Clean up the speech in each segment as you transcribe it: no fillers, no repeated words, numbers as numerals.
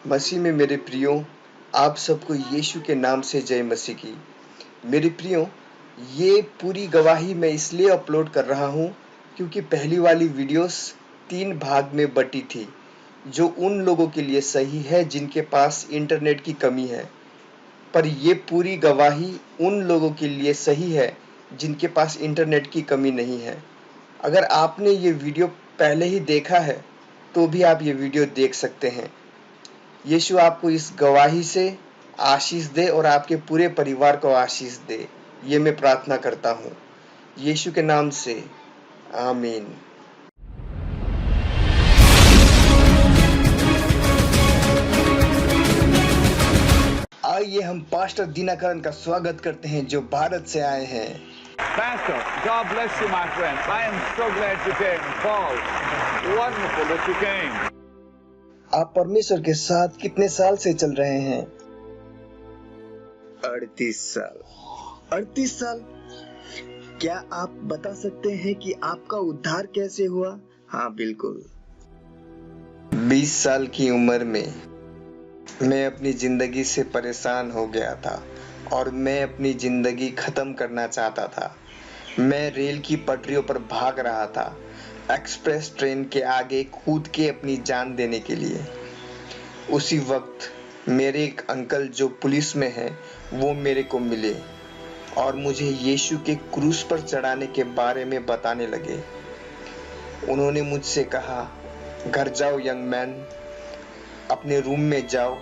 मसीह में मेरे प्रियो, आप सबको यीशु के नाम से जय मसीह की। मेरे प्रियो, ये पूरी गवाही मैं इसलिए अपलोड कर रहा हूँ क्योंकि पहली वाली वीडियोस 3 भाग में बटी थी, जो उन लोगों के लिए सही है जिनके पास इंटरनेट की कमी है। पर ये पूरी गवाही उन लोगों के लिए सही है जिनके पास इंटरनेट की कमी नहीं है। अगर आपने ये वीडियो पहले ही देखा है, तो भी आप ये वीडियो देख सकते हैं। यीशु आपको इस गवाही से आशीष दे और आपके पूरे परिवार को आशीष दे, ये मैं प्रार्थना करता हूँ यीशु के नाम से, आमीन। आइए हम पास्टर दिनाकरन का स्वागत करते हैं जो भारत से आए हैं। Pastor, God bless you, my friend. I am so glad you came. Paul, wonderful that you came. आप परमेश्वर के साथ कितने साल से चल रहे हैं? 38 साल। 38 साल? क्या आप बता सकते हैं कि आपका उद्धार कैसे हुआ? हाँ, बिल्कुल। 20 साल की उम्र में मैं अपनी जिंदगी से परेशान हो गया था और मैं अपनी जिंदगी खत्म करना चाहता था। मैं रेल की पटरियों पर भाग रहा था, एक्सप्रेस ट्रेन के आगे कूद के अपनी जान देने के लिए। उसी वक्त मेरे एक अंकल जो पुलिस में हैं, वो मेरे को मिले और मुझे यीशु के क्रूस पर चढ़ाने के बारे में बताने लगे। उन्होंने मुझसे कहा, घर जाओ यंग मैन, अपने रूम में जाओ,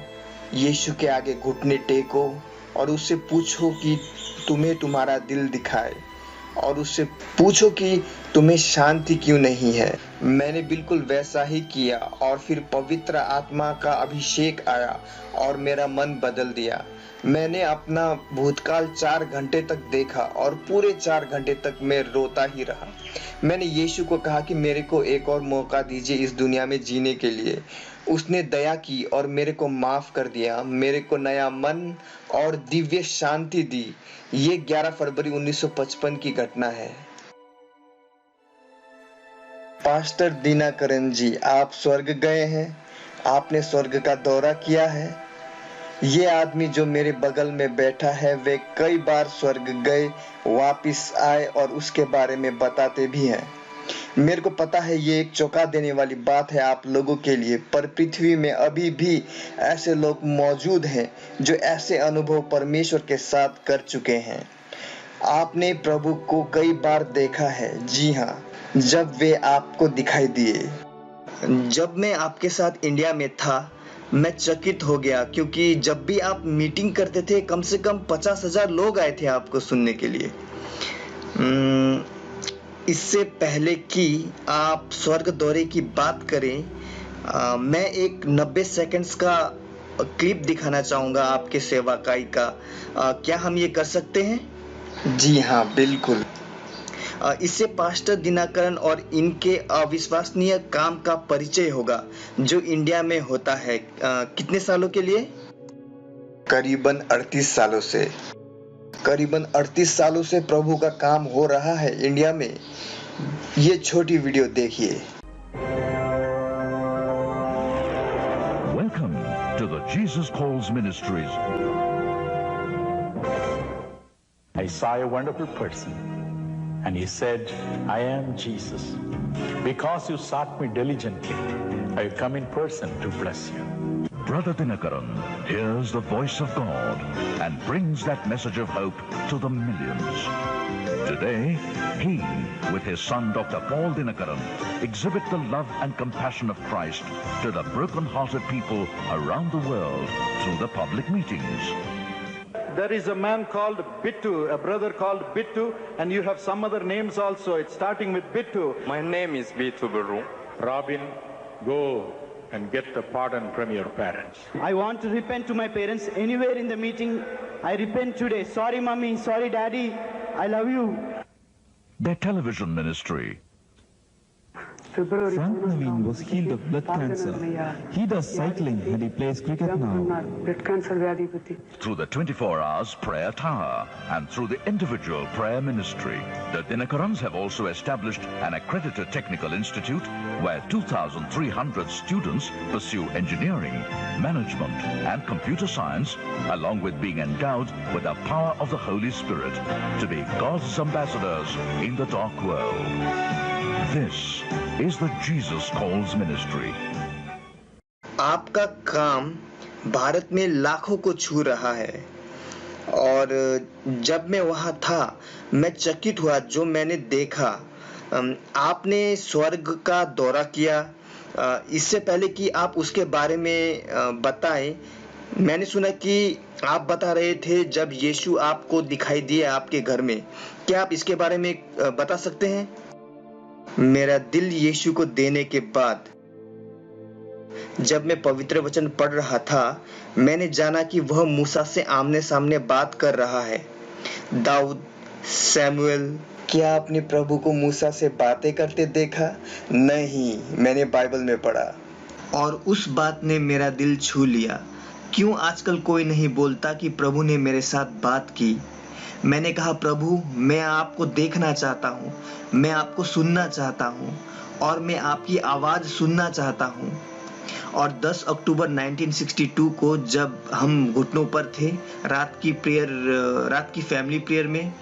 यीशु के आगे घुटने टेको और उससे पूछो कि तुम्हें तुम्हारा दिल दिखाए और उससे पूछो कि तुम्हें शांति क्यों नहीं है। मैंने बिल्कुल वैसा ही किया और फिर पवित्र आत्मा का अभिषेक आया और मेरा मन बदल दिया। मैंने अपना भूतकाल 4 घंटे तक देखा और पूरे 4 घंटे तक मैं रोता ही रहा। मैंने यीशु को कहा कि मेरे को एक और मौका दीजिए इस दुनिया में जीने के लिए। उसने दया की और मेरे को माफ कर दिया, मेरे को नया मन और दिव्य शांति दी। ये 11 फरवरी 1955 की घटना है। पास्टर दिनाकरन जी, आप स्वर्ग गए हैं? आपने स्वर्ग का दौरा किया है? ये आदमी जो मेरे बगल में बैठा है, वे कई बार स्वर्ग गए, वापिस आए और उसके बारे में बताते भी हैं। मेरे को पता है ये एक चौंका देने वाली बात है आप लोगों के लिए, पर पृथ्वी में अभी भी ऐसे लोग मौजूद हैं जो ऐसे अनुभव परमेश्वर के साथ कर चुके हैं। आपने प्रभु को कई बार देखा है। जी हाँ, जब वे आपको दिखाई दिए। जब मैं आपके साथ इंडिया में था, मैं चकित हो गया क्योंकि जब भी आप मीटिंग करते थे, कम से कम 50,000 लोग आए थे आपको सुनने के लिए। इससे पहले कि आप स्वर्ग दौरे की बात करें, मैं एक 90 सेकंड्स का क्लिप दिखाना चाहूँगा आपके सेवाकाई का। क्या हम ये कर सकते हैं? जी हाँ, बिल्कुल। इससे पास्टर दिनाकरन और इनके अविश्वसनीय काम का परिचय होगा जो इंडिया में होता है। कितने सालों के लिए? करीबन 38 सालों से। करीबन 38 सालों से प्रभु का काम हो रहा है इंडिया में। ये छोटी वीडियो देखिए। Welcome to the Jesus Calls Ministries. I saw a wonderful person, and he said, I am Jesus. Because you sought me diligently, I have come in person to bless you. Brother Dinakaran hears the voice of God and brings that message of hope to the millions. Today, he, with his son Dr. Paul Dinakaran, exhibit the love and compassion of Christ to the broken-hearted people around the world through the public meetings. There is a man called Bittu, a brother called Bittu, and you have some other names also. It's starting with Bittu. My name is Bittu Baru. Robin, go and get the pardon from your parents. I want to repent to my parents anywhere in the meeting. I repent today. Sorry, mommy. Sorry, daddy. I love you. Their television ministry. Frank Naveen was healed of blood cancer. He does cycling and he plays cricket now. Through the 24 hours prayer tower and through the individual prayer ministry, the Dinakarans have also established an accredited technical institute where 2,300 students pursue engineering, management and computer science, along with being endowed with the power of the Holy Spirit to be God's ambassadors in the dark world. This is the Jesus Calls Ministry. आपका काम भारत में लाखों को छू रहा है और जब मैं वहां था मैं चकित हुआ जो मैंने देखा। आपने स्वर्ग का दौरा किया। इससे पहले कि आप उसके बारे में बताएं, मैंने सुना कि आप बता रहे थे जब यीशु आपको दिखाई दिए आपके घर में। क्या आप इसके बारे में बता सकते हैं? मेरा दिल यीशु को देने के बाद जब मैं पवित्र वचन पढ़ रहा था, मैंने जाना कि वह मूसा से आमने सामने बात कर रहा है। दाऊद, सैमुअल। क्या आपने प्रभु को मूसा से बातें करते देखा? नहीं, मैंने बाइबल में पढ़ा और उस बात ने मेरा दिल छू लिया। क्यों आजकल कोई नहीं बोलता कि प्रभु ने मेरे साथ बात की? मैंने कहा, प्रभु, मैं आपको देखना चाहता हूँ, मैं आपको सुनना चाहता हूँ और मैं आपकी आवाज़ सुनना चाहता हूँ। और 10 अक्टूबर 1962 को जब हम घुटनों पर थे रात की फैमिली प्रेयर में,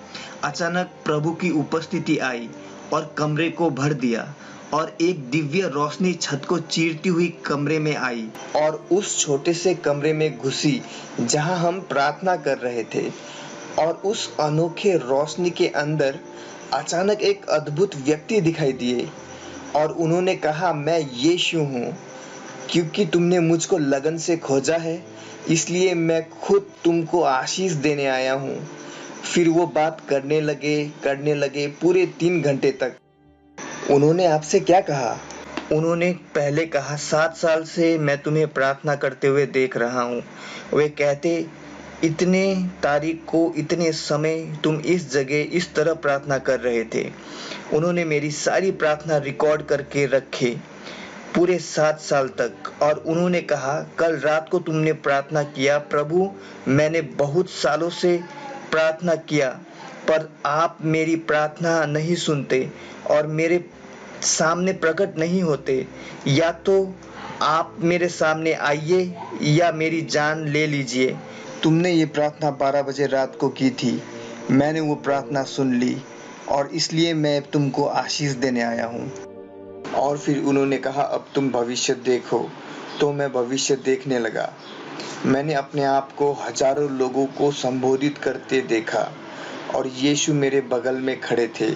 अचानक प्रभु की उपस्थिति आई और कमरे को भर दिया और एक दिव्य रोशनी छत को चीरती हुई कमरे में आई और उस छोटे से कमरे में घुसी जहां हम प्रार्थना कर रहे थे। और उस अनोखे रोशनी के अंदर अचानक एक अद्भुत व्यक्ति दिखाई दिए और उन्होंने कहा, मैं यीशु हूँ। क्योंकि तुमने मुझको लगन से खोजा है, इसलिए मैं खुद तुमको आशीष देने आया हूँ। फिर वो बात करने लगे पूरे 3 घंटे तक। उन्होंने आपसे क्या कहा? उन्होंने पहले कहा, 7 साल से मैं तुम्हें प्रार्थना करते हुए देख रहा हूँ। वे कहते, इतने तारीख को इतने समय तुम इस जगह इस तरह प्रार्थना कर रहे थे। उन्होंने मेरी सारी प्रार्थना रिकॉर्ड करके रखे पूरे 7 साल तक और उन्होंने कहा, कल रात को तुमने प्रार्थना किया, प्रभु मैंने बहुत सालों से प्रार्थना किया पर आप मेरी प्रार्थना नहीं सुनते और मेरे सामने प्रकट नहीं होते। या तो आप मेरे सामने आइए या मेरी जान ले लीजिए। तुमने ये प्रार्थना 12 बजे रात को की थी। मैंने वो प्रार्थना सुन ली और इसलिए मैं तुमको आशीष देने आया हूँ। और फिर उन्होंने कहा, अब तुम भविष्य देखो। तो मैं भविष्य देखने लगा। मैंने अपने आप को हजारों लोगों को संबोधित करते देखा और यीशु मेरे बगल में खड़े थे।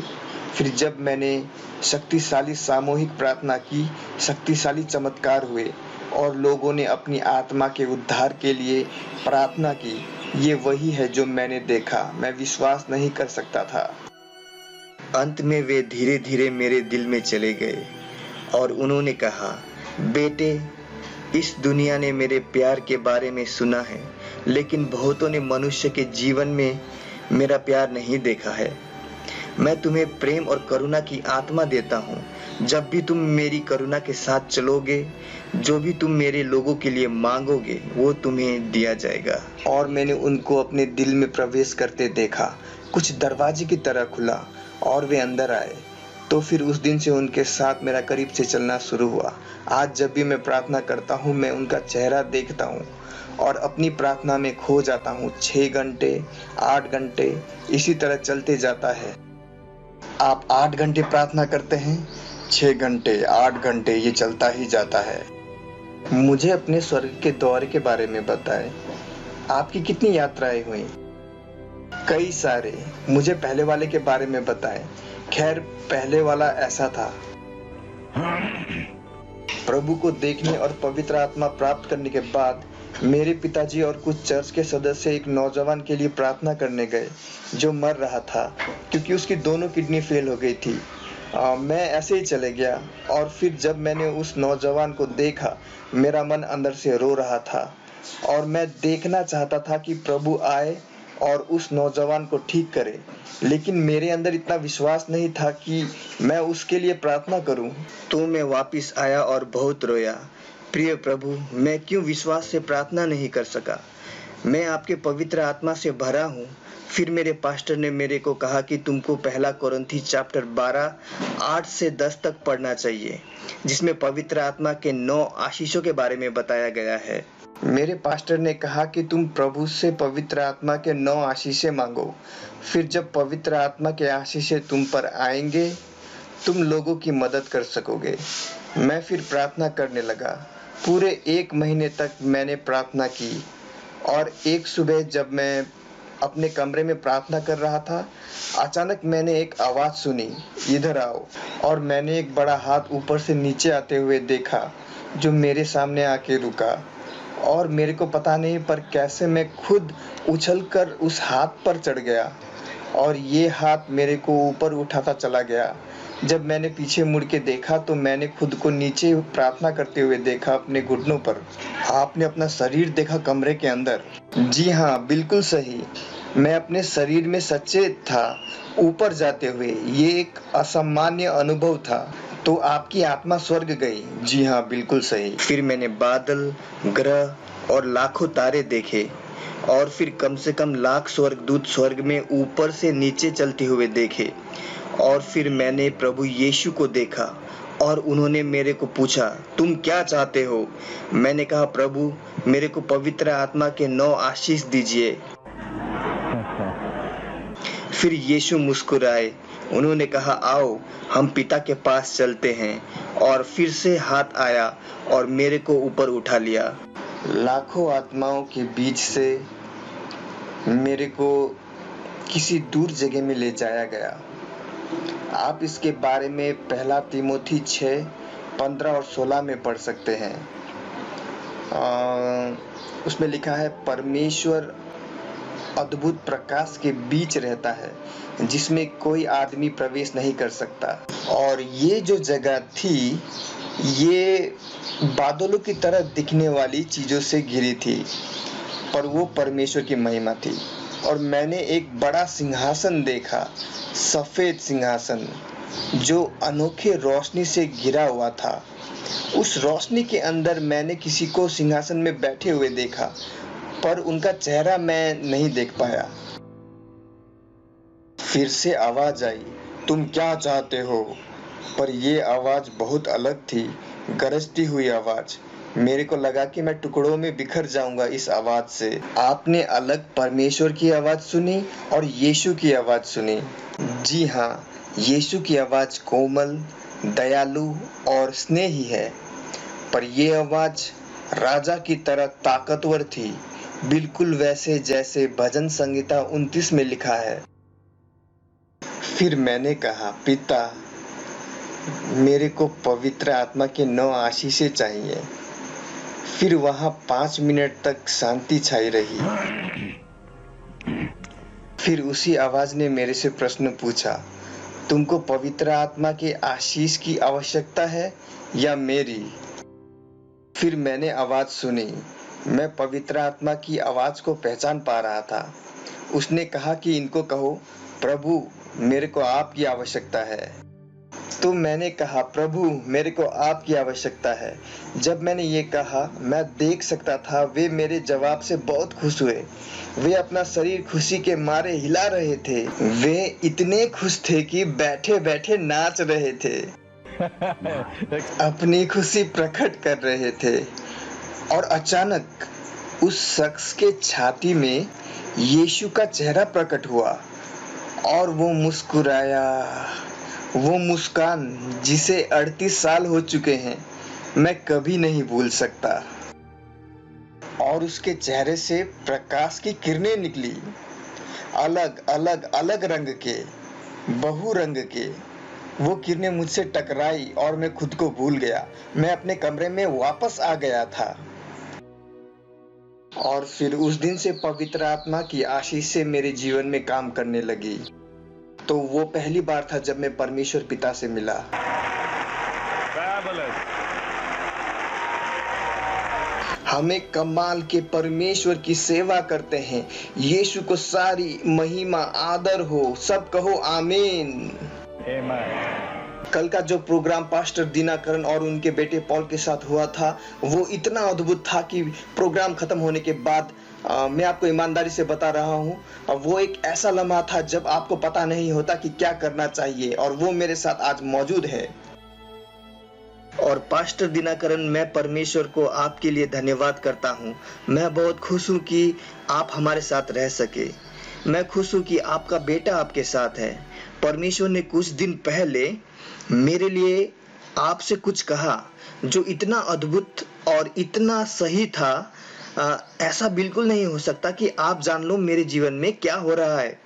फिर जब मैंने शक्तिशाली सामूहिक प्रार्थना की, शक्तिशाली चमत्कार हुए और लोगों ने अपनी आत्मा के उद्धार के लिए प्रार्थना की। ये वही है जो मैंने देखा। मैं विश्वास नहीं कर सकता था। अंत में वे धीरे धीरे मेरे दिल में चले गए और उन्होंने कहा, बेटे, इस दुनिया ने मेरे प्यार के बारे में सुना है, लेकिन बहुतों ने मनुष्य के जीवन में मेरा प्यार नहीं देखा है। मैं तुम्हें प्रेम और करुणा की आत्मा देता हूँ। जब भी तुम मेरी करुणा के साथ चलोगे, जो भी तुम मेरे लोगों के लिए मांगोगे वो तुम्हें दिया जाएगा। और मैंने उनको अपने दिल में प्रवेश करते देखा। कुछ दरवाजे की तरह खुला और वे अंदर आए। तो फिर उस दिन से उनके साथ मेरा करीब से चलना शुरू हुआ। आज जब भी मैं प्रार्थना करता हूँ, मैं उनका चेहरा देखता हूँ और अपनी प्रार्थना में खो जाता हूँ। 6 घंटे, 8 घंटे इसी तरह चलते जाता है। आप 8 घंटे प्रार्थना करते हैं, 6 घंटे, 8 घंटे, ये चलता ही जाता है। मुझे अपने स्वर्ग के दौरे के बारे में बताएं। आपकी कितनी यात्राएं हुई? कई सारे। मुझे पहले वाले के बारे में बताएं। खैर, पहले वाला ऐसा था। प्रभु को देखने और पवित्र आत्मा प्राप्त करने के बाद मेरे पिताजी और कुछ चर्च के सदस्य एक नौजवान के लिए प्रार्थना करने गए जो मर रहा था क्योंकि उसकी दोनों किडनी फेल हो गई थी। मैं ऐसे ही चले गया और फिर जब मैंने उस नौजवान को देखा, मेरा मन अंदर से रो रहा था और मैं देखना चाहता था कि प्रभु आए और उस नौजवान को ठीक करे, लेकिन मेरे अंदर इतना विश्वास नहीं था कि मैं उसके लिए प्रार्थना करूं। तो मैं वापस आया और बहुत रोया। प्रिय प्रभु, मैं क्यों विश्वास से प्रार्थना नहीं कर सका? मैं आपके पवित्र आत्मा से भरा हूँ। फिर मेरे पास्टर ने मेरे को कहा कि तुमको पहला कोरिन्थी चैप्टर 12 8 से 10 तक पढ़ना चाहिए, जिसमें पवित्र आत्मा के 9 आशीषों के बारे में बताया गया है। मेरे पास्टर ने कहा कि तुम प्रभु से पवित्र आत्मा के 9 आशीषें मांगो। फिर जब पवित्र आत्मा के आशीषें तुम पर आएंगे, तुम लोगों की मदद कर सकोगे। मैं फिर प्रार्थना करने लगा। पूरे 1 महीने तक मैंने प्रार्थना की, और एक सुबह जब मैं अपने कमरे में प्रार्थना कर रहा था, अचानक मैंने एक आवाज सुनी, इधर आओ। और मैंने एक बड़ा हाथ ऊपर से नीचे आते हुए देखा, जो मेरे सामने आके रुका। और मेरे को पता नहीं पर कैसे मैं खुद उछलकर उस हाथ पर चढ़ गया, और ये हाथ मेरे को ऊपर उठाता चला गया। जब मैंने पीछे मुड़ के देखा तो मैंने खुद को नीचे प्रार्थना करते हुए देखा, अपने घुटनों पर। आपने अपना शरीर देखा कमरे के अंदर? जी हाँ, बिल्कुल सही। मैं अपने शरीर में सचेत था, ऊपर जाते हुए। ये एक असामान्य अनुभव था। तो आपकी आत्मा स्वर्ग गई? जी हाँ, बिल्कुल सही। फिर मैंने बादल, ग्रह और लाखों तारे देखे, और फिर कम से कम लाख स्वर्गदूत स्वर्ग में ऊपर से नीचे चलते हुए देखे। और फिर मैंने प्रभु यीशु को देखा, और उन्होंने मेरे को पूछा, तुम क्या चाहते हो? मैंने कहा, प्रभु, मेरे को पवित्र आत्मा के 9 आशीष दीजिए। फिर यीशु मुस्कुराए। उन्होंने कहा, आओ हम पिता के पास चलते हैं। और फिर से हाथ आया और मेरे को ऊपर उठा लिया। लाखों आत्माओं के बीच से मेरे को किसी दूर जगह में ले जाया गया। आप इसके बारे में पहला तिमोथी 6 15 और 16 में पढ़ सकते हैं। उसमें लिखा है, परमेश्वर अद्भुत प्रकाश के बीच रहता है, जिसमें कोई आदमी प्रवेश नहीं कर सकता। और ये जो जगह थी, ये बादलों की तरह दिखने वाली चीजों से घिरी थी, पर वो परमेश्वर की महिमा थी। और मैंने एक बड़ा सिंहासन देखा, सफेद सिंहासन, जो अनोखे रोशनी से घिरा हुआ था। उस रोशनी के अंदर मैंने किसी को सिंहासन में बैठे हुए देखा, पर उनका चेहरा मैं नहीं देख पाया। फिर से आवाज आई, तुम क्या चाहते हो? पर यह आवाज बहुत अलग थी, गरजती हुई आवाज। मेरे को लगा कि मैं टुकड़ों में बिखर जाऊंगा इस आवाज से। आपने अलग परमेश्वर की आवाज सुनी और यीशु की आवाज सुनी। जी हाँ, यीशु की आवाज कोमल, दयालु और स्नेही है, पर यह आवाज राजा की तरह ताकतवर थी, बिल्कुल वैसे जैसे भजन संहिता 29 में लिखा है। फिर मैंने कहा, पिता, मेरे को पवित्र आत्मा के 9 आशीषें चाहिए। फिर वहां 5 मिनट तक शांति छाई रही। फिर उसी आवाज ने मेरे से प्रश्न पूछा, तुमको पवित्र आत्मा के आशीष की आवश्यकता है या मेरी? फिर मैंने आवाज सुनी। मैं पवित्र आत्मा की आवाज को पहचान पा रहा था। उसने कहा कि इनको कहो, प्रभु, मेरे को आपकी आवश्यकता है। तो मैंने कहा, प्रभु, मेरे को आपकी आवश्यकता है। जब मैंने ये कहा, मैं देख सकता था वे मेरे जवाब से बहुत खुश हुए। वे अपना शरीर खुशी के मारे हिला रहे थे। वे इतने खुश थे कि बैठे बैठे नाच रहे थे, अपनी खुशी प्रकट कर रहे थे। और अचानक उस शख्स के छाती में यीशु का चेहरा प्रकट हुआ, और वो मुस्कुराया। वो मुस्कान जिसे 38 साल हो चुके हैं, मैं कभी नहीं भूल सकता। और उसके चेहरे से प्रकाश की किरणें निकली, अलग अलग अलग रंग के, बहु रंग के। वो किरणें मुझसे टकराई और मैं खुद को भूल गया। मैं अपने कमरे में वापस आ गया था। और फिर उस दिन से पवित्र आत्मा की आशीष से मेरे जीवन में काम करने लगी। तो वो पहली बार था जब मैं परमेश्वर पिता से मिला। हमें कमाल के परमेश्वर की सेवा करते हैं। यीशु को सारी महिमा आदर हो। सब कहो आमीन। कल का जो प्रोग्राम पास्टर दिनाकरण और उनके बेटे पॉल के साथ हुआ था वो इतना अद्भुत था कि प्रोग्राम खत्म होने के बाद मैं आपको ईमानदारी से बता रहा हूँ, वो एक ऐसा लम्हा था जब आपको पता नहीं होता कि क्या करना चाहिए, और वो मेरे साथ आज मौजूद है। और पास्टर दिनाकरण, मैं परमेश्वर को आपके लिए धन्यवाद करता हूँ। मैं बहुत खुश हूँ कि आप हमारे साथ रह सके। मैं खुश हूँ कि आपका बेटा आपके साथ है। परमेश्वर ने कुछ दिन पहले मेरे लिए आपसे कुछ कहा जो इतना अद्भुत और इतना सही था। ऐसा बिल्कुल नहीं हो सकता कि आप जान लो मेरे जीवन में क्या हो रहा है।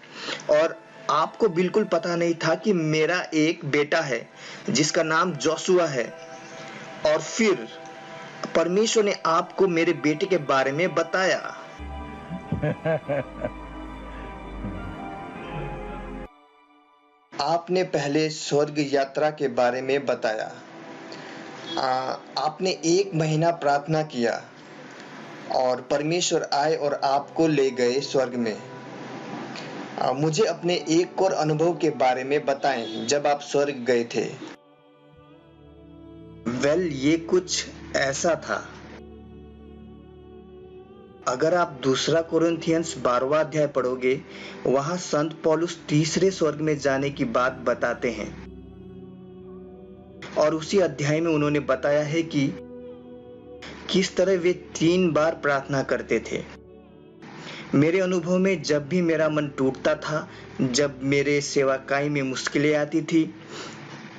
और आपको बिल्कुल पता नहीं था कि मेरा एक बेटा है जिसका नाम जोशुआ है। और फिर परमेश्वर ने आपको मेरे बेटे के बारे में बताया। आपने पहले स्वर्ग यात्रा के बारे में बताया। आपने 1 महीना प्रार्थना किया और परमेश्वर आए और आपको ले गए स्वर्ग में। मुझे अपने एक और अनुभव के बारे में बताएं जब आप स्वर्ग गए थे। ये कुछ ऐसा था। अगर आप 2 कोरिन्थियंस 12वां अध्याय पढ़ोगे, वहां संत पौलुस तीसरे स्वर्ग में जाने की बात बताते हैं। और उसी अध्याय में उन्होंने बताया है कि किस तरह वे 3 बार प्रार्थना करते थे। मेरे अनुभव में जब भी मेरा मन टूटता था, जब मेरे सेवाकाई में मुश्किलें आती थी,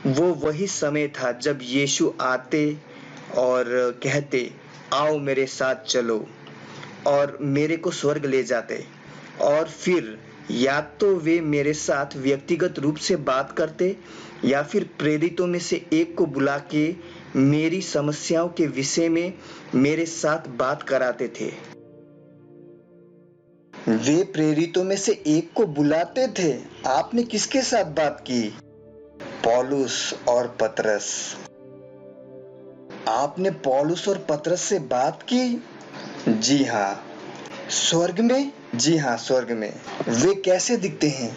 वो वही समय था जब यीशु आते और कहते, आओ मेरे साथ चलो, और मेरे को स्वर्ग ले जाते। और फिर या तो वे मेरे साथ व्यक्तिगत रूप से बात करते या फिर प्रेरितों में से एक को बुला के मेरी समस्याओं के विषय में मेरे साथ बात कराते थे। वे प्रेरितों में से एक को बुलाते थे। आपने किसके साथ बात की? पौलुस और पतरस। आपने पौलुस और पतरस से बात की? जी हाँ। स्वर्ग में? जी हाँ, स्वर्ग में। वे कैसे दिखते हैं?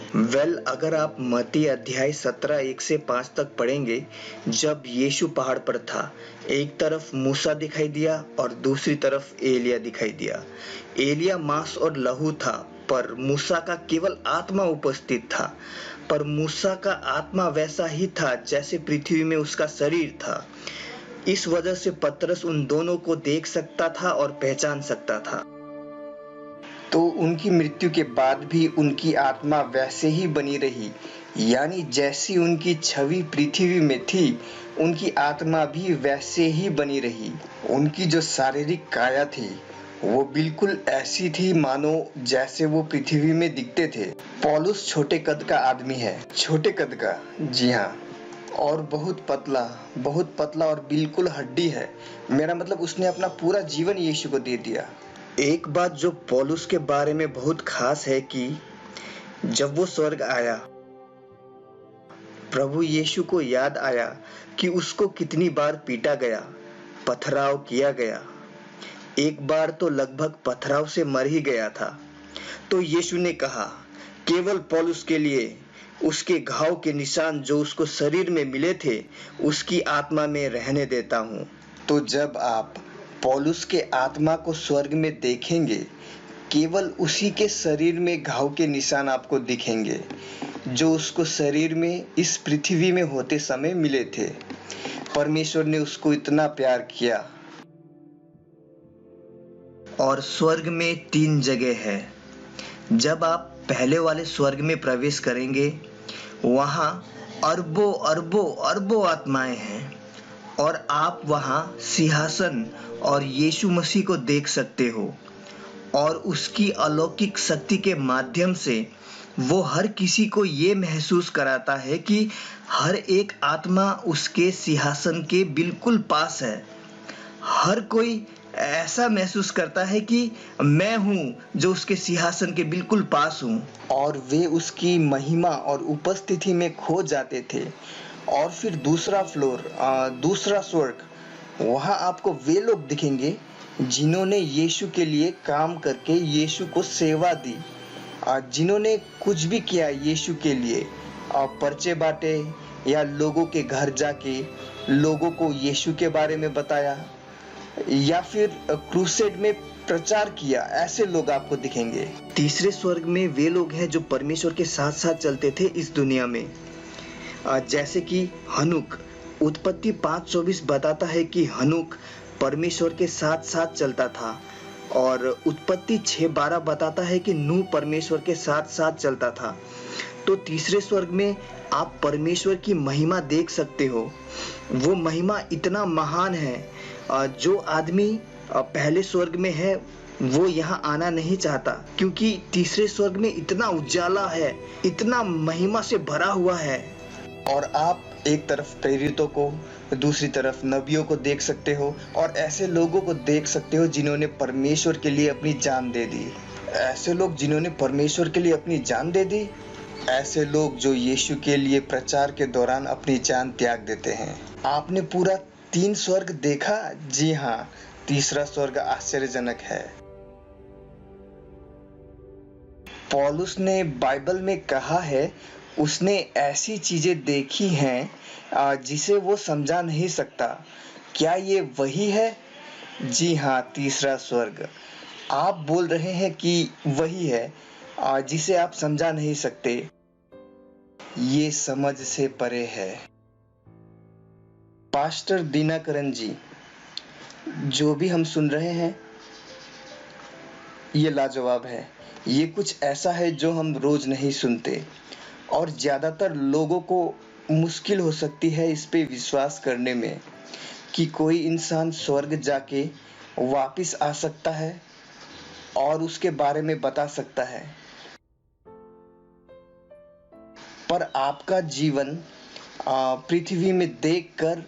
अगर आप मत्ती अध्याय 17 1 से 5 तक पढ़ेंगे, जब यीशु पहाड़ पर था, एक तरफ मूसा दिखाई दिया और दूसरी तरफ एलिया दिखाई दिया। एलिया मांस और लहू था, पर मूसा का केवल आत्मा उपस्थित था। पर मूसा का आत्मा वैसा ही था जैसे पृथ्वी में उसका शरीर था। इस वजह से पतरस उन दोनों को देख सकता था और पहचान सकता था। तो उनकी मृत्यु के बाद भी उनकी आत्मा वैसे ही बनी रही, यानी जैसी उनकी छवि पृथ्वी में थी, उनकी आत्मा भी वैसे ही बनी रही। उनकी जो शारीरिक काया थी वो बिल्कुल ऐसी थी मानो जैसे वो पृथ्वी में दिखते थे। पौलुस छोटे कद का आदमी है। छोटे कद का? जी हाँ। और बहुत पतला और बिल्कुल हड्डी है। मेरा मतलब उसने अपना पूरा जीवन यीशु को दे दिया। एक बात जो पौलुस के बारे में बहुत खास है कि जब वो स्वर्ग आया, प्रभु यीशु को याद आया कि उसको कितनी बार पीटा गया, पथराव किया गया। एक बार तो लगभग पथराव से मर ही गया था। तो यीशु ने कहा, केवल पौलुस के लिए उसके घाव के निशान जो उसको शरीर में मिले थे, उसकी आत्मा में रहने देता हूँ। तो जब आप पौलुस के आत्मा को स्वर्ग में देखेंगे, केवल उसी के शरीर में घाव के निशान आपको दिखेंगे जो उसको शरीर में इस पृथ्वी में होते समय मिले थे। परमेश्वर ने उसको इतना प्यार किया। और स्वर्ग में 3 जगह है। जब आप पहले वाले स्वर्ग में प्रवेश करेंगे, वहां अरबों आत्माएं हैं, और आप वहां सिंहासन और यीशु मसीह को देख सकते हो। और उसकी अलौकिक शक्ति के माध्यम से वो हर किसी को ये महसूस कराता है कि हर एक आत्मा उसके सिंहासन के बिल्कुल पास है। हर कोई ऐसा महसूस करता है कि मैं हूं जो उसके सिंहासन के बिल्कुल पास हूं। और वे उसकी महिमा और उपस्थिति में खो जाते थे। और फिर दूसरा स्वर्ग, वहां आपको वे लोग दिखेंगे जिन्होंने यीशु के लिए काम करके यीशु को सेवा दी, जिन्होंने कुछ भी किया यीशु के लिए, पर्चे बांटे या लोगों के घर जाके लोगों को यीशु के बारे में बताया या फिर क्रूसेड में प्रचार किया, ऐसे लोग आपको दिखेंगे। तीसरे स्वर्ग में वे लोग हैं जो परमेश्वर के साथ साथ चलते थे इस दुनिया में, जैसे कि हनुक। उत्पत्ति 5:24 बताता है कि हनुक परमेश्वर के साथ साथ चलता था, और उत्पत्ति 6:12 बताता है कि नूह परमेश्वर के साथ साथ चलता था। तो तीसरे स्वर्ग में आप परमेश्वर की महिमा देख सकते हो। वो महिमा इतना महान है, जो आदमी पहले स्वर्ग में है वो यहाँ आना नहीं चाहता, क्योंकि तीसरे स्वर्ग में इतना उजाला है, इतना महिमा से भरा हुआ है। और आप एक तरफ प्रेरितों को, दूसरी तरफ नबियों को देख सकते हो, और ऐसे लोगों को देख सकते हो जिन्होंने परमेश्वर के लिए अपनी जान दे दी। ऐसे लोग जिन्होंने परमेश्वर के लिए अपनी जान दे दी, ऐसे लोग जो यीशु के लिए प्रचार के दौरान अपनी जान त्याग देते हैं। आपने पूरा 3 स्वर्ग देखा? जी हाँ, तीसरा स्वर्ग आश्चर्यजनक है। पौलुस ने बाइबल में कहा है उसने ऐसी चीजें देखी हैं जिसे वो समझा नहीं सकता। क्या ये वही है? जी हाँ, तीसरा स्वर्ग। आप बोल रहे हैं कि वही है जिसे आप समझा नहीं सकते। ये समझ से परे है। पास्टर दिनाकरन जी, जो भी हम सुन रहे हैं ये लाजवाब है। ये कुछ ऐसा है जो हम रोज नहीं सुनते, और ज्यादातर लोगों को मुश्किल हो सकती है इस पे विश्वास करने में कि कोई इंसान स्वर्ग जाके वापिस आ सकता है और उसके बारे में बता सकता है। पर आपका जीवन पृथ्वी में देखकर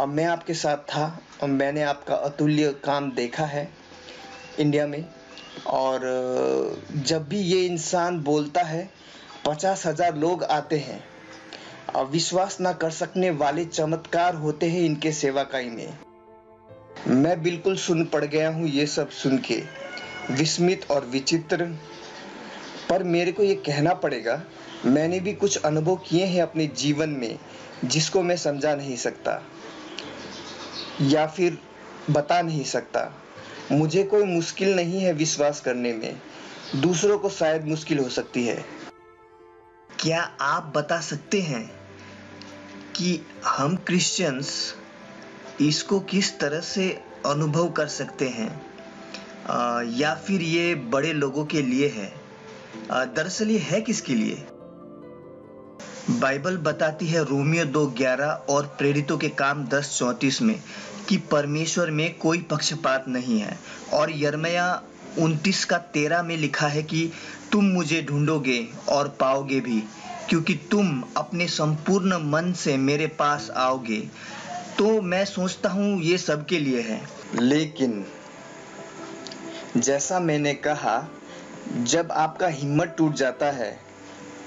मैं आपके साथ था, और मैंने आपका अतुल्य काम देखा है इंडिया में। और जब भी ये इंसान बोलता है 50,000 लोग आते हैं। विश्वास ना कर सकने वाले चमत्कार होते हैं इनके सेवाकाई में। मैं बिल्कुल सुन पड़ गया हूँ ये सब सुन के, विस्मित और विचित्र। पर मेरे को ये कहना पड़ेगा, मैंने भी कुछ अनुभव किए हैं अपने जीवन में जिसको मैं समझा नहीं सकता या फिर बता नहीं सकता। मुझे कोई मुश्किल नहीं है विश्वास करने में, दूसरों को शायद मुश्किल हो सकती है। क्या आप बता सकते हैं कि हम क्रिश्चियंस इसको किस तरह से अनुभव कर सकते हैं, या फिर ये बड़े लोगों के लिए है? दरअसल ये है किसके लिए? बाइबल बताती है रोमियो 2:11 और प्रेरितों के काम 10:34 में कि परमेश्वर में कोई पक्षपात नहीं है। और यिर्मयाह 29:13 में लिखा है कि तुम मुझे ढूंढोगे और पाओगे भी, क्योंकि तुम अपने संपूर्ण मन से मेरे पास आओगे। तो मैं सोचता हूँ ये सबके लिए है। लेकिन जैसा मैंने कहा, जब आपका हिम्मत टूट जाता है,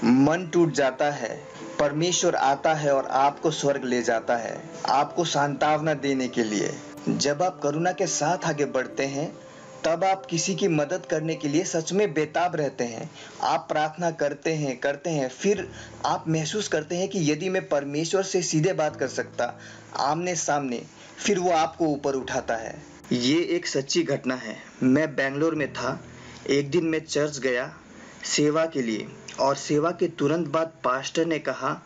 मन टूट जाता है, परमेश्वर आता है और आपको स्वर्ग ले जाता है, आपको सांत्वना देने के लिए। जब आप करुणा के साथ आगे बढ़ते हैं, तब आप किसी की मदद करने के लिए सच में बेताब रहते हैं। आप प्रार्थना करते हैं, फिर आप महसूस करते हैं कि यदि मैं परमेश्वर से सीधे बात कर सकता, आमने सामने, फिर वो आपको ऊपर उठाता है। ये एक सच्ची घटना है। मैं बेंगलोर में था। एक दिन मैं चर्च गया सेवा के लिए, और सेवा के तुरंत बाद पास्टर ने कहा,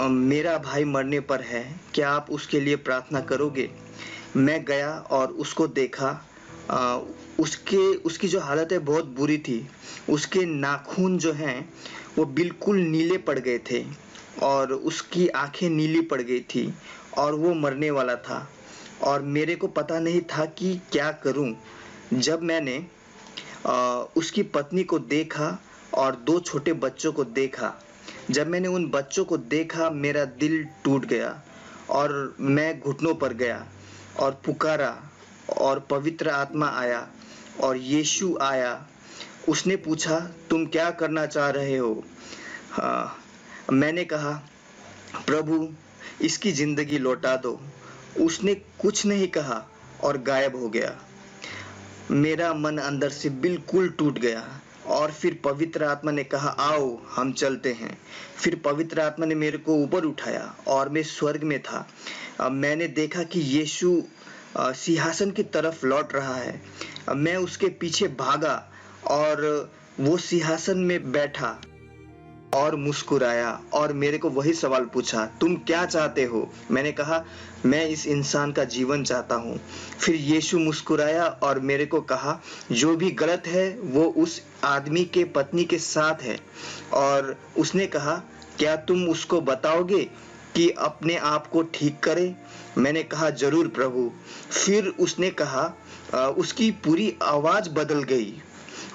मेरा भाई मरने पर है, क्या आप उसके लिए प्रार्थना करोगे? मैं गया और उसको देखा। उसकी जो हालत है बहुत बुरी थी। उसके नाखून जो हैं वो बिल्कुल नीले पड़ गए थे, और उसकी आंखें नीली पड़ गई थी, और वो मरने वाला था। और मेरे को पता नहीं था कि क्या करूं। जब मैंने उसकी पत्नी को देखा और 2 छोटे बच्चों को देखा, जब मैंने उन बच्चों को देखा, मेरा दिल टूट गया, और मैं घुटनों पर गया और पुकारा, और पवित्र आत्मा आया और यीशु आया। उसने पूछा, तुम क्या करना चाह रहे हो? मैंने कहा, प्रभु इसकी जिंदगी लौटा दो। उसने कुछ नहीं कहा और गायब हो गया। मेरा मन अंदर से बिल्कुल टूट गया और फिर पवित्र आत्मा ने कहा, आओ हम चलते हैं। फिर पवित्र आत्मा ने मेरे को ऊपर उठाया और मैं स्वर्ग में था। मैंने देखा कि यीशु सिंहासन की तरफ लौट रहा है। मैं उसके पीछे भागा और वो सिंहासन में बैठा और मुस्कुराया और मेरे को वही सवाल पूछा, तुम क्या चाहते हो? मैंने कहा, मैं इस इंसान का जीवन चाहता हूँ। फिर यीशु मुस्कुराया और मेरे को कहा, जो भी गलत है वो उस आदमी के पत्नी के साथ है। और उसने कहा, क्या तुम उसको बताओगे कि अपने आप को ठीक करे? मैंने कहा, जरूर प्रभु। फिर उसने कहा, उसकी पूरी आवाज बदल गई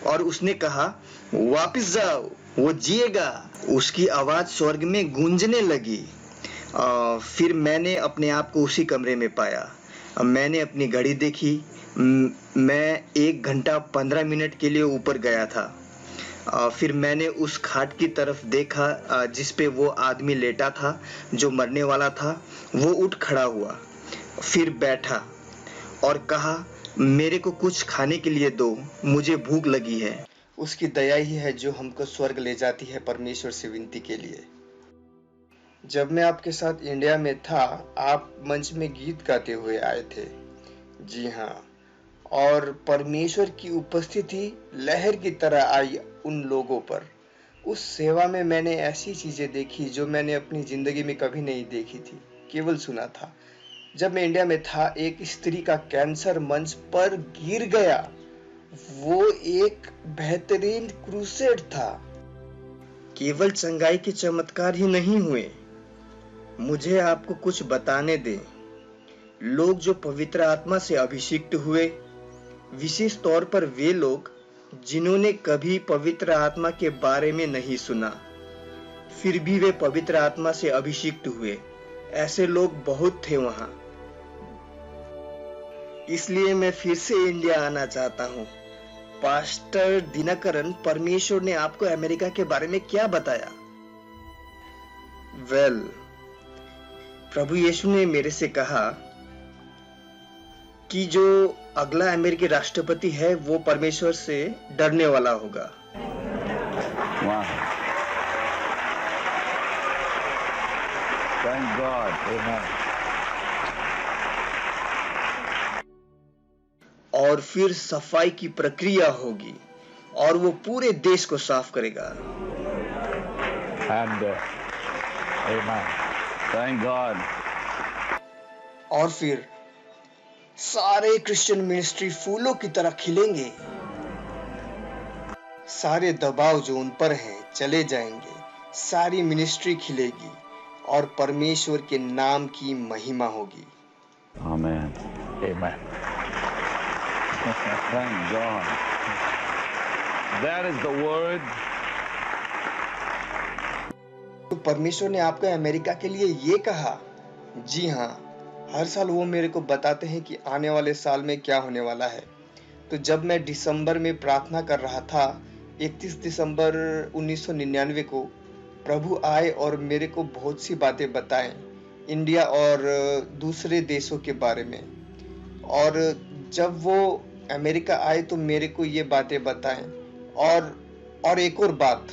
और उसने कहा, वापस जाओ, वो जिएगा। उसकी आवाज स्वर्ग में गूंजने लगी। फिर मैंने अपने आप को उसी कमरे में पाया। मैंने अपनी घड़ी देखी। मैं 1 घंटा 15 मिनट के लिए ऊपर गया था। फिर मैंने उस खाट की तरफ देखा जिस पे वो आदमी लेटा था जो मरने वाला था। वो उठ खड़ा हुआ, फिर बैठा और कहा, मेरे को कुछ खाने के लिए दो, मुझे भूख लगी है। उसकी दया ही है जो हमको स्वर्ग ले जाती है परमेश्वर से विनती के लिए। जब मैं आपके साथ इंडिया में था, आप मंच में गीत गाते हुए आए थे। जी हाँ, और परमेश्वर की उपस्थिति लहर की तरह आई उन लोगों पर। उस सेवा में मैंने ऐसी चीजें देखी जो मैंने अपनी जिंदगी में कभी नहीं देखी थी, केवल सुना था। जब मैं इंडिया में था, एक स्त्री का कैंसर मंच पर गिर गया। वो एक बेहतरीन क्रूसेड था। केवल चंगाई के चमत्कार ही नहीं हुए। मुझे आपको कुछ बताने दें। लोग जो पवित्र आत्मा से अभिषिक्त हुए, विशेष तौर पर वे लोग जिन्होंने कभी पवित्र आत्मा के बारे में नहीं सुना, फिर भी वे पवित्र आत्मा से अभिषिक्त हुए, ऐसे लोग बहुत थे वहां। इसलिए मैं फिर से इंडिया आना चाहता हूँ। पास्टर दिनकरन, परमेश्वर ने आपको अमेरिका के बारे में क्या बताया? प्रभु यीशु ने मेरे से कहा कि जो अगला अमेरिकी राष्ट्रपति है वो परमेश्वर से डरने वाला होगा। Thank God. Amen. और फिर सफाई की प्रक्रिया होगी और वो पूरे देश को साफ करेगा। And amen. Thank God. और फिर सारे क्रिश्चियन मिनिस्ट्री फूलों की तरह खिलेंगे। सारे दबाव जो उन पर हैं चले जाएंगे। सारी मिनिस्ट्री खिलेगी और परमेश्वर के नाम की महिमा होगी। Amen. Amen. Thank God. That is the word. तो परमेश्वर ने आपको अमेरिका के लिए ये कहा। जी हाँ, हर साल वो मेरे को बताते हैं कि आने वाले साल में क्या होने वाला है। तो जब मैं दिसंबर में प्रार्थना कर रहा था, 31 दिसंबर 1999 को प्रभु आए और मेरे को बहुत सी बातें बताएं इंडिया और दूसरे देशों के बारे में। और जब वो अमेरिका आए तो मेरे को ये बातें बताएं। और एक और बात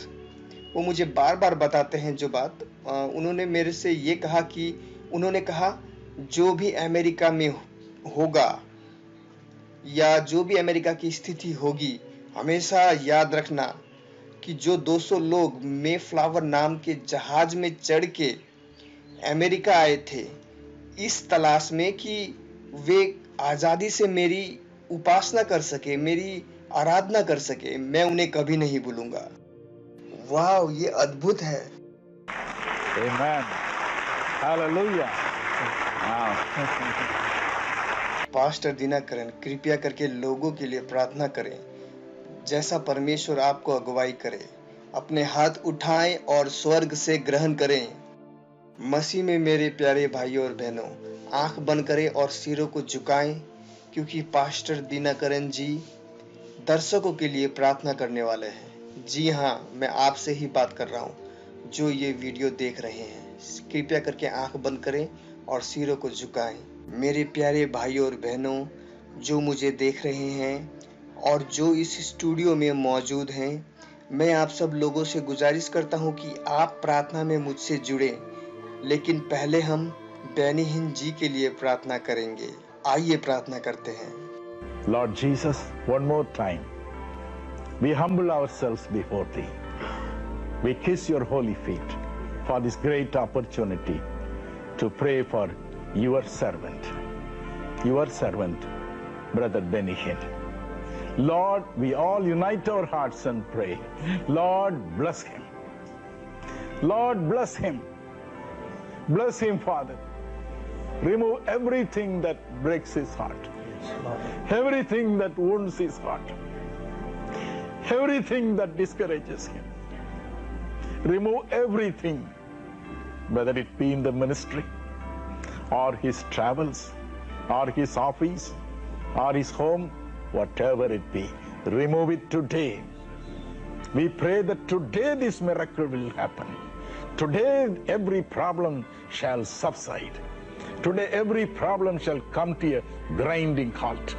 वो मुझे बार बार बताते हैं। जो बात उन्होंने मेरे से ये कहा कि उन्होंने कहा, जो भी अमेरिका में होगा या जो भी अमेरिका की स्थिति होगी, हमेशा याद रखना कि जो 200 लोग मे फ्लावर नाम के जहाज में चढ़ के अमेरिका आए थे इस तलाश में कि वे आजादी से मेरी उपासना कर सके, मेरी आराधना कर सके, मैं उन्हें कभी नहीं भूलूंगा। वाह, ये अद्भुत है। Amen. Hallelujah. Wow. Pastor Dinakaran, कृपया करके लोगों के लिए प्रार्थना करें जैसा परमेश्वर आपको अगुवाई करे। अपने हाथ उठाएं और स्वर्ग से ग्रहण करें। मसीह में मेरे प्यारे भाइयों और बहनों, आंख बंद करें और सिरों को झुकाएं, क्योंकि पास्टर दिनकरन जी दर्शकों के लिए प्रार्थना करने वाले हैं। जी हाँ, मैं आपसे ही बात कर रहा हूँ जो ये वीडियो देख रहे हैं। कृपया करके आंख बंद करें और सिरों को झुकाएं। मेरे प्यारे भाइयों और बहनों जो मुझे देख रहे हैं, और जो इस स्टूडियो में मौजूद हैं, मैं आप सब लोगों से गुजारिश करता हूं कि आप प्रार्थना में मुझसे जुड़े। लेकिन पहले हम बेनीहीन जी के लिए प्रार्थना करेंगे। आइए प्रार्थना करते हैं। Lord Jesus, one more time, we humble ourselves before Thee. We kiss your holy feet for this great opportunity to pray for your servant, Brother Benny Hinn. Lord, we all unite our hearts and pray. Lord, bless him. Lord, bless him. Bless him, Father. Remove everything that breaks his heart. Everything that wounds his heart. Everything that discourages him. Remove everything, whether it be in the ministry, or his travels, or his office, or his home, whatever it be. Remove it today. We pray that today this miracle will happen. Today every problem shall subside. Today every problem shall come to a grinding halt.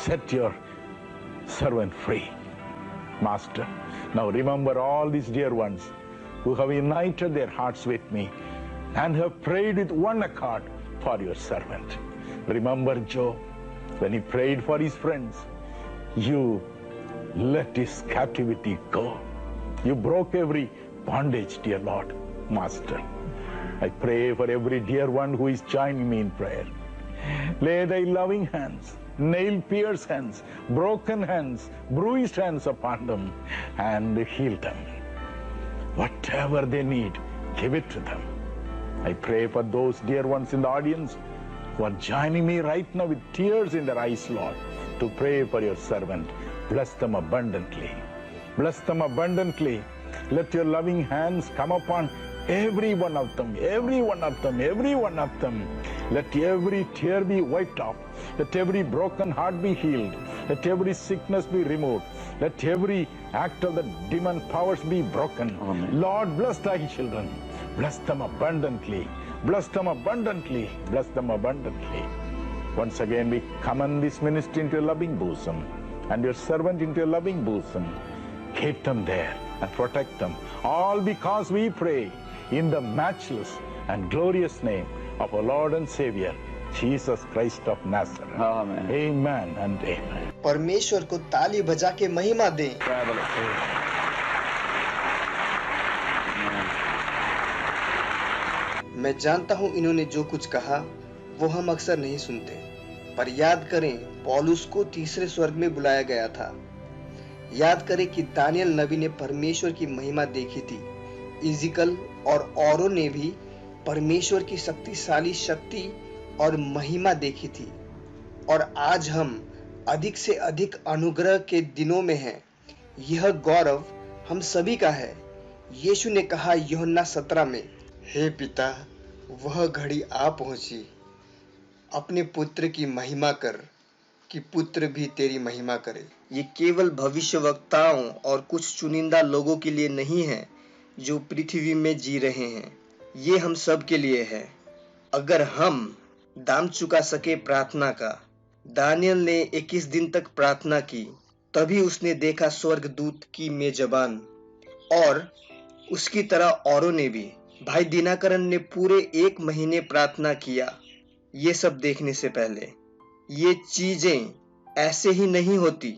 Set your servant free, Master. Now remember all these dear ones who have united their hearts with me and have prayed with one accord for your servant. Remember Joe, when he prayed for his friends, you let his captivity go. You broke every bondage, dear Lord, Master. I pray for every dear one who is joining me in prayer. Lay thy loving hands, nail-pierced hands, broken hands, bruised hands upon them and heal them. Whatever they need, give it to them. I pray for those dear ones in the audience who are joining me right now with tears in their eyes, Lord, to pray for your servant. Bless them abundantly. Bless them abundantly. Let your loving hands come upon every one of them, every one of them, every one of them. Let every tear be wiped off. Let every broken heart be healed. Let every sickness be removed. Let every act of the demon powers be broken. Amen. Lord, bless thy children. Bless them abundantly. Bless them abundantly. Bless them abundantly. Once again, we commend this ministry into your loving bosom and your servant into your loving bosom. Keep them there and protect them. All because we pray in the matchless and glorious name of our Lord and Savior, Jesus Christ of Nazareth. Amen. Amen and amen. परमेश्वर को ताली बजा के महिमा दें। मैं जानता हूं इन्होंने जो कुछ कहा वो हम अक्सर नहीं सुनते, पर याद करें पौलुस को तीसरे स्वर्ग में बुलाया गया था। याद करें कि दानियल नबी ने परमेश्वर की महिमा देखी थी। इज़िकल और औरों ने भी परमेश्वर की शक्तिशाली शक्ति और महिमा देखी थी। और आज हम अधिक से अधिक अनुग्रह के दिनों में हैं। यह गौरव हम सभी का है। यीशु ने कहा यूहन्ना 17 में, हे पिता, वह घड़ी आ पहुंची, अपने पुत्र की महिमा कर कि पुत्र भी तेरी महिमा करे। ये केवल भविष्यवक्ताओं और कुछ चुनिंदा लोगों के लिए नहीं है जो पृथ्वी में जी रहे हैं, ये हम सब के लिए है। अगर हम दाम चुका सके प्रार्थना का, दानियल ने 21 दिन तक प्रार्थना की, तभी उसने देखा स्वर्गदूत की मेजबान, और उसकी तरह औरों ने भी। भाई दिनाकरन ने पूरे 1 महीने प्रार्थना किया ये सब देखने से पहले। ये चीजें ऐसे ही नहीं होती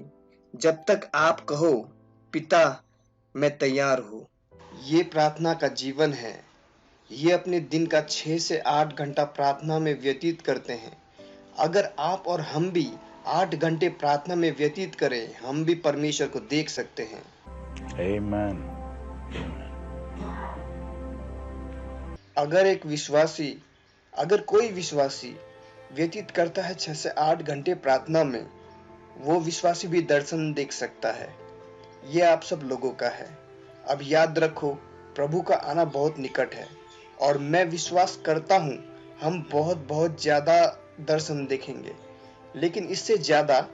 जब तक आप कहो, पिता मैं तैयार हूँ। ये प्रार्थना का जीवन है। ये अपने दिन का 6 से 8 घंटा प्रार्थना में व्यतीत करते हैं। अगर आप और हम भी 8 घंटे प्रार्थना में व्यतीत करें, हम भी परमेश्वर को देख सकते हैं। Amen. अगर कोई विश्वासी व्यतीत करता है 6 से 8 घंटे प्रार्थना में, वो विश्वासी भी दर्शन देख सकता है। ये आप सब लोगों का है। अब याद रखो, प्रभु का आना बहुत निकट है और मैं विश्वास करता हूँ हम बहुत ज्यादा दर्शन देखेंगे। लेकिन इससे ज्यादा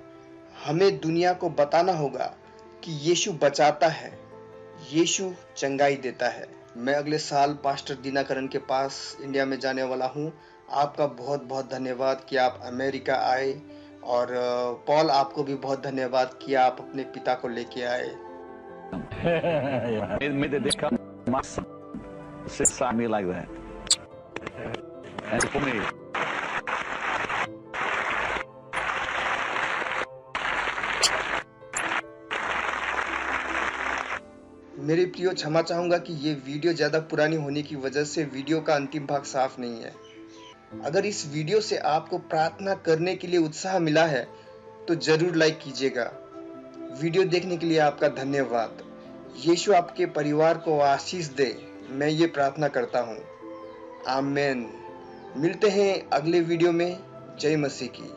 हमें दुनिया को बताना होगा कि यीशु बचाता है, यीशु चंगाई देता है। मैं अगले साल पास्टर दिनाकरन के पास इंडिया में जाने वाला हूँ। आपका बहुत धन्यवाद कि आप अमेरिका आए और पॉल, आपको भी बहुत धन्यवाद कि आप अपने पिता को लेके आए। May the day come, my son sit beside me like that. And for me. मेरे प्रियो, क्षमा चाहूंगा कि ये वीडियो ज़्यादा पुरानी होने की वजह से वीडियो का अंतिम भाग साफ नहीं है। अगर इस वीडियो से आपको प्रार्थना करने के लिए उत्साह मिला है तो जरूर लाइक कीजिएगा। वीडियो देखने के लिए आपका धन्यवाद। यीशु आपके परिवार को आशीष दे, मैं ये प्रार्थना करता हूँ। आमीन। मिलते हैं अगले वीडियो में। जय मसीह की।